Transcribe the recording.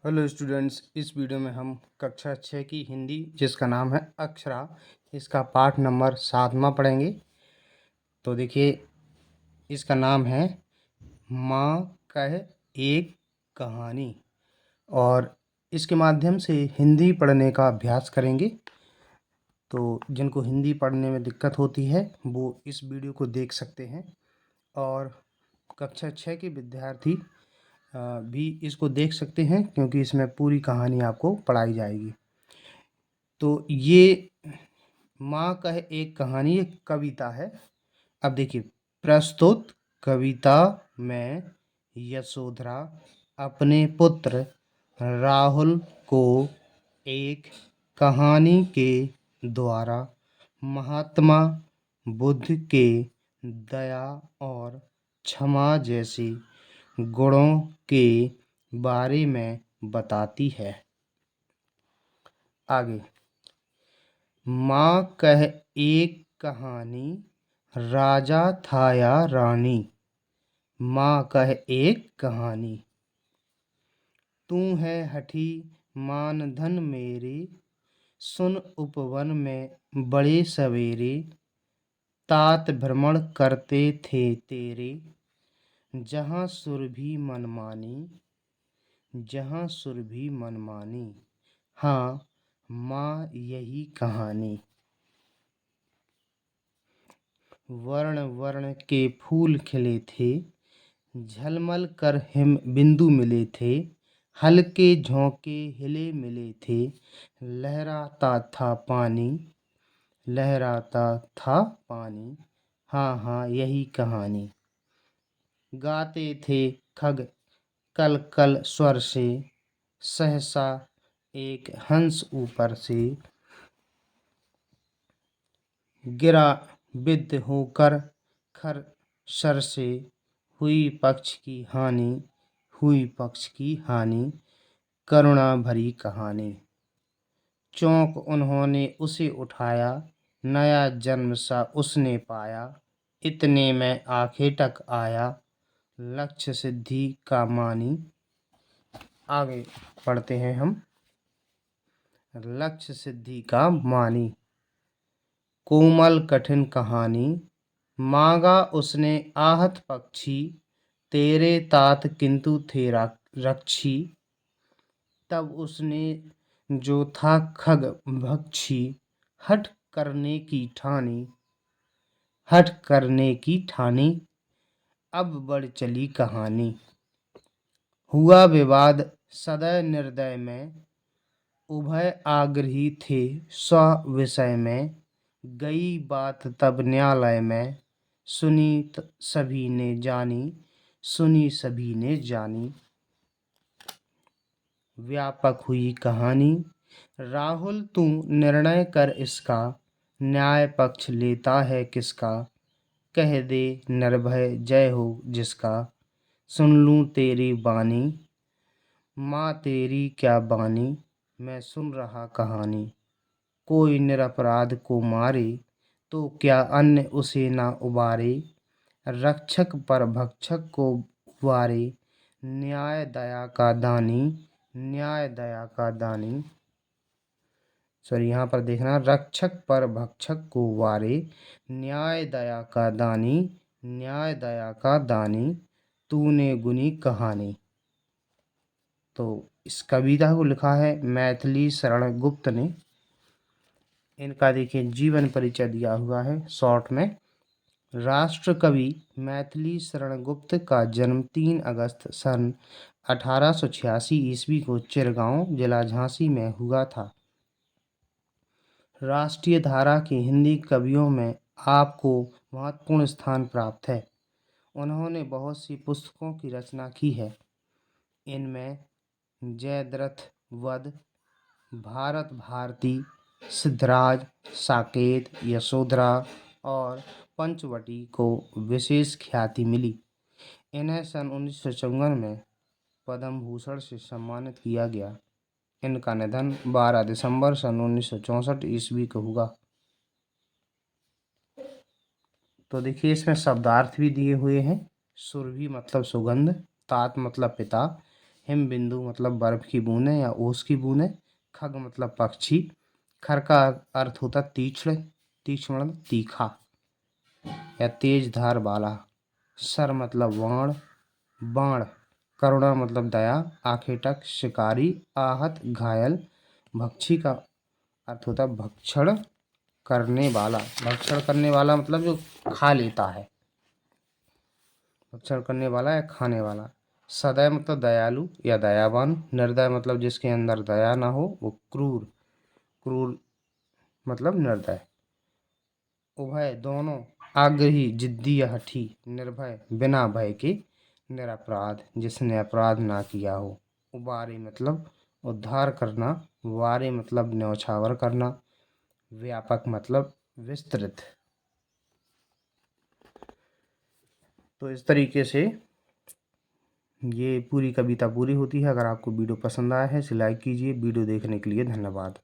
Hello students, इस video में हम कक्षा 6 की हिंदी जिसका नाम है अक्षरा, इसका पाठ नंबर 7वां पढ़ेंगे। तो देखिए, इसका नाम है माँ कह एक कहानी, और इसके माध्यम से हिंदी पढ़ने का अभ्यास करेंगे। तो जिनको हिंदी पढ़ने में दिक्कत होती है वो इस वीडियो को देख सकते हैं, और कक्षा 6 के विद्यार्थी भी इसको देख सकते हैं, क्योंकि इसमें पूरी कहानी आपको पढ़ाई जाएगी। तो ये माँ कह एक कहानी एक कविता है। अब देखिए, प्रस्तुत कविता में यशोधरा अपने पुत्र राहुल को एक कहानी के द्वारा महात्मा बुद्ध के दया और क्षमा जैसे गुणों के बारे में बताती है। आगे, माँ कह एक कहानी, राजा था या रानी। माँ कह एक कहानी, तू है हठी मानधन मेरे, सुन उपवन में बड़े सवेरे, तात भ्रमण करते थे तेरे, जहाँ सुरभि मनमानी, जहाँ सुरभि मनमानी। हाँ माँ यही कहानी। वर्ण वर्ण के फूल खिले थे, झलमल कर हिम बिंदु मिले थे, हल्के झोंके हिले मिले थे, लहराता था पानी, लहराता था पानी। हाँ हाँ यही कहानी। गाते थे खग कल कल स्वर से, सहसा एक हंस ऊपर से, गिरा विद्ध होकर खर सर से, हुई पक्ष की हानि, हुई पक्ष की हानि, करुणा भरी कहानी। चौंक उन्होंने उसे उठाया, नया जन्म सा उसने पाया, इतने में आंखें टक आया, लक्ष्य सिद्धि का मानी। आगे पढ़ते हैं हम। लक्ष्य सिद्धि का मानी। कोमल कठिन कहानी, मांगा उसने आहत पक्षी, तेरे तात किंतु थे रक्षी, तब उसने जो था खग भक्षी, हठ करने की ठानी, हठ करने की ठानी। अब बढ़ चली कहानी। हुआ विवाद सदय निर्दय में, उभय आग्रही थे स्व विषय में, गई बात तब न्यायालय में, सुनी सभी ने जानी, सुनी सभी ने जानी। व्यापक हुई कहानी। राहुल तू निर्णय कर इसका, न्याय पक्ष लेता है किसका, कह दे निर्भय जय हो जिसका, सुन लूं तेरी बानी, माँ तेरी क्या बानी, मैं सुन रहा कहानी। कोई निरपराध को मारे, तो क्या अन्य उसे ना उबारे, रक्षक पर भक्षक को उबारे, न्याय दया का दानी, न्याय दया का दानी। सॉरी, यहाँ पर देखना, रक्षक पर भक्षक को वारे, न्याय दया का दानी, न्याय दया का दानी, तूने गुनी कहानी। तो इस कविता को लिखा है मैथिली शरण गुप्त ने। इनका देखिए जीवन परिचय दिया हुआ है शॉर्ट में। राष्ट्र कवि मैथिली शरण गुप्त का जन्म 3 अगस्त सन 1886 ईस्वी को चिरगांव जिला झांसी में हुआ था। राष्ट्रीय धारा के हिंदी कवियों में आपको महत्वपूर्ण स्थान प्राप्त है। उन्होंने बहुत सी पुस्तकों की रचना की है। इनमें जयद्रथ वध, भारत भारती, सिद्धराज, साकेत, यशोधरा और पंचवटी को विशेष ख्याति मिली। इन्हें सन 1954 में पद्म भूषण से सम्मानित किया गया। इनका निधन 12 दिसंबर सन 1964 ईस्वी को हुआ। तो देखिए, इसमें शब्दार्थ भी दिए हुए हैं। सुरभि मतलब सुगंध, तात मतलब पिता, हिम बिंदु मतलब बर्फ की बूंदें या ओस की बूंदें। खग मतलब पक्षी। खर का अर्थ होता तीक्ष्ण, तीक्ष्ण मतलब तीखा या तेज धार वाला। सर मतलब बाण, बाण। करुणा मतलब दया, आखेटक शिकारी, आहत घायल। भक्षी का अर्थ होता भक्षण करने वाला। भक्षण करने वाला मतलब जो खा लेता है, भक्षण करने वाला या खाने वाला। सदय मतलब दयालु या दयावान। निर्दय मतलब जिसके अंदर दया ना हो, वो क्रूर, क्रूर मतलब निर्दय। उभय दोनों, आग्रही जिद्दी या हठी। निर्भय बिना भय के, निरपराध जिसने अपराध ना किया हो। उबारी मतलब उद्धार करना, वारे मतलब न्यौछावर करना, व्यापक मतलब विस्तृत। तो इस तरीके से ये पूरी कविता पूरी होती है। अगर आपको वीडियो पसंद आया है इसे लाइक कीजिए। वीडियो देखने के लिए धन्यवाद।